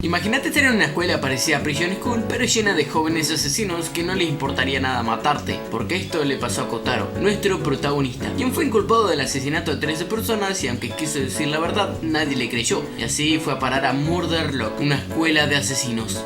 Imagínate estar en una escuela parecida a Prison School, pero llena de jóvenes asesinos que no les importaría nada matarte, porque esto le pasó a Kotaro, nuestro protagonista, quien fue inculpado del asesinato de 13 personas y aunque quiso decir la verdad, nadie le creyó, y así fue a parar a Murderlock, una escuela de asesinos.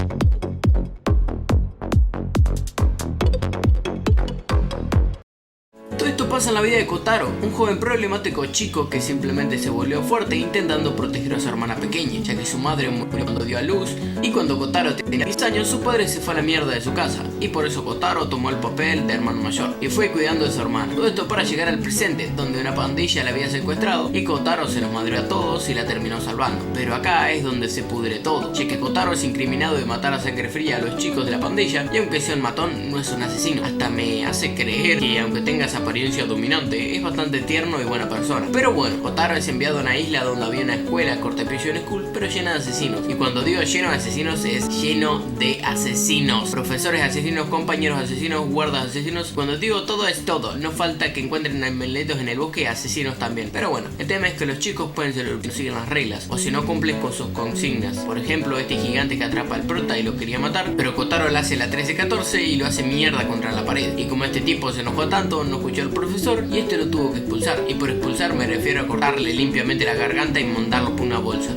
Todo esto pasa en la vida de Kotaro, un joven problemático chico que simplemente se volvió fuerte intentando proteger a su hermana pequeña, ya que su madre murió cuando dio a luz, y cuando Kotaro tenía 10 años su padre se fue a la mierda de su casa, y por eso Kotaro tomó el papel de hermano mayor, y fue cuidando de su hermana. Todo esto para llegar al presente, donde una pandilla la había secuestrado, y Kotaro se los madrió a todos y la terminó salvando. Pero acá es donde se pudre todo, ya que Kotaro es incriminado de matar a sangre fría a los chicos de la pandilla, y aunque sea un matón, no es un asesino. Hasta me hace creer que aunque tenga esa apariencia dominante, es bastante tierno y buena persona. Pero bueno, Kotaro es enviado a una isla donde había una escuela corte Prison School, pero llena de asesinos. Y cuando digo lleno de asesinos, es lleno de asesinos. Profesores asesinos, compañeros asesinos, guardas asesinos. Cuando digo todo es todo. No falta que encuentren ameletos en el bosque, asesinos también. Pero bueno, el tema es que los chicos pueden ser los que no siguen las reglas, o si no cumplen con sus consignas. Por ejemplo, este gigante que atrapa al prota y lo quería matar, pero Kotaro le hace la 13-14 y lo hace mierda contra la pared. Y como este tipo se enojó tanto, no escuchó al profesor y este lo tuvo que expulsar. Y por expulsar me refiero a cortarle limpiamente la garganta y mandarlo por una bolsa.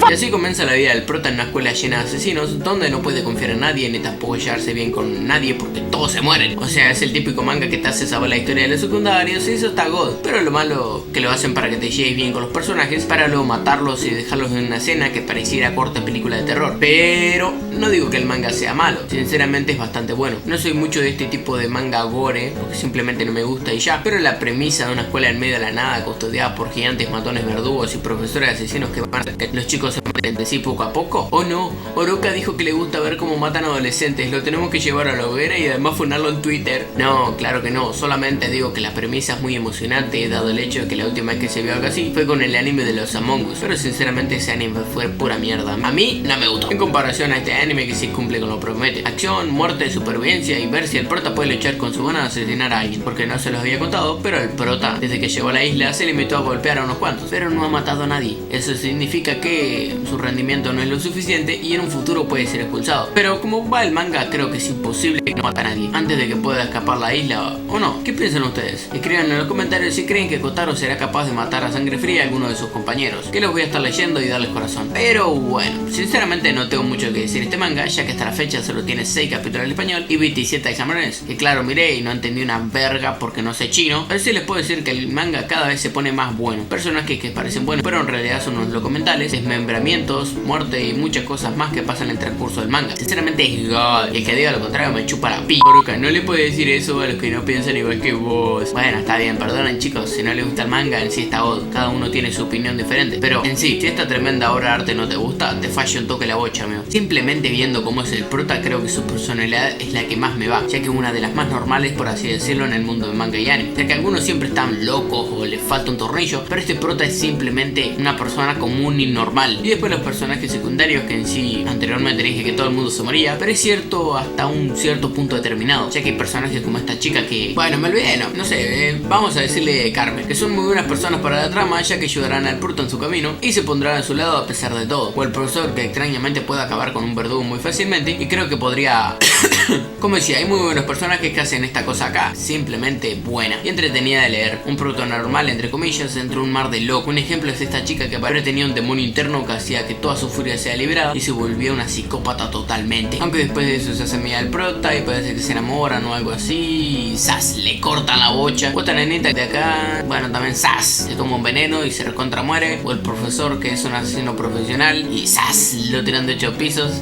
Y así comienza la vida del prota en una escuela llena de asesinos, donde no puede confiar en nadie ni tampoco llevarse bien con nadie porque todos se mueren. O sea, es el típico manga que te hace saber la historia de los secundarios y eso está god. Pero lo malo que lo hacen para que te lleves bien con los personajes, para luego matarlos y dejarlos en una escena que pareciera corta película de terror. Pero no digo que el manga sea malo, sinceramente es bastante bueno. No soy mucho de este tipo de manga gore, porque simplemente no me gusta y ya. Pero la premisa de una escuela en medio de la nada, custodiada por gigantes matones verdugos y profesores asesinos que van a hacer que los chicos se maten entre sí poco a poco. ¿O no? Oroka dijo que le gusta ver cómo matan adolescentes, lo tenemos que llevar a la hoguera y además funarlo en Twitter. No, claro que no, solamente digo que la premisa es muy emocionante, dado el hecho de que la última vez que se vio algo así fue con el anime de los Among Us, pero sinceramente ese anime fue pura mierda. A mí no me gustó, en comparación a este anime que sí cumple con lo promete. Acción, muerte, supervivencia y ver si el prota puede luchar con su gana de asesinar a alguien, porque no se los había contado, pero el prota desde que llegó a la isla se limitó a golpear a unos cuantos, pero no ha matado a nadie. Eso significa que su rendimiento no es lo suficiente y en un futuro puede ser expulsado. Pero como va el manga, creo que es imposible que no mate a nadie antes de que pueda escapar la isla, ¿o no? ¿Qué piensan ustedes? Escriban en los comentarios si creen que Kotaro será capaz de matar a sangre fría a alguno de sus compañeros, que los voy a estar leyendo y darles corazón. Pero bueno, sinceramente no tengo mucho que decir este manga, ya que hasta la fecha solo tiene 6 capítulos en español y 27 en japonés, que claro miré y no entendí una verga porque no sé chino, pero sí les puedo decir que el manga cada vez se pone más bueno. Personajes que parecen buenos pero en realidad son unos documentales, desmembramientos, muerte y muchas cosas más que pasan en el transcurso del manga. Sinceramente es god, y el que diga lo contrario me chupa la pi. Oroka, no le puede decir eso a los que no piensan igual que vos. Bueno, está bien, perdonen chicos, si no les gusta el manga en sí está god, cada uno tiene su opinión diferente, pero en sí, si esta tremenda obra de arte no te gusta, te falla un toque la bocha, amigo. Simplemente viendo cómo es el prota, creo que su personalidad es la que más me va, ya que es una de las más normales, por así decirlo, en el mundo del manga y anime, ya que algunos siempre están locos o les falta un tornillo, pero este prota es simplemente una persona común y normal. Y después los personajes secundarios, que en sí anteriormente dije que todo el mundo se moría, pero es cierto hasta un cierto punto determinado, ya que hay personajes como esta chica que, bueno, me olvidé, no sé, vamos a decirle Carmen, que son muy buenas personas para la trama, ya que ayudarán al prota en su camino y se pondrán a su lado a pesar de todo. O el profesor, que extrañamente puede acabar con un verdugo muy fácilmente y creo que podría como decía, hay muy buenos personajes que hacen esta cosa acá simplemente buena y entretenida de leer. Un prota normal, entre comillas, entre un mar de loco. Un ejemplo es esta chica que parece tenía un demonio interno que hacía que toda su furia sea liberada y se volvía una psicópata totalmente. Aunque después de eso se hace amiga del prota y parece que se enamoran o algo así y ¡zas! Le cortan la bocha. O esta nenita de acá, bueno, también ¡zas! Se toma un veneno y se recontra muere. O el profesor, que es un asesino profesional y ¡zas! Lo tiran de 8 pisos.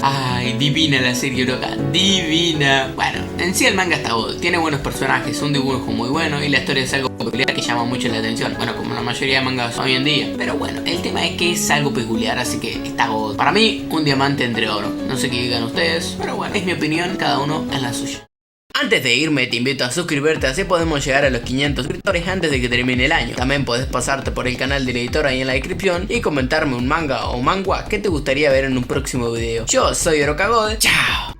Ay, divina la serie, Oroka, divina. Bueno, en sí el manga está god, tiene buenos personajes, un dibujo muy bueno y la historia es algo peculiar que llama mucho la atención. Bueno, como la mayoría de mangas hoy en día. Pero bueno, el tema es que es algo peculiar, así que está god. Para mí, un diamante entre oro. No sé qué digan ustedes, pero bueno, es mi opinión, cada uno es la suya. Antes de irme te invito a suscribirte, así podemos llegar a los 500 suscriptores antes de que termine el año. También podés pasarte por el canal del editor ahí en la descripción y comentarme un manga o mangua que te gustaría ver en un próximo video. Yo soy Oroka God, chao.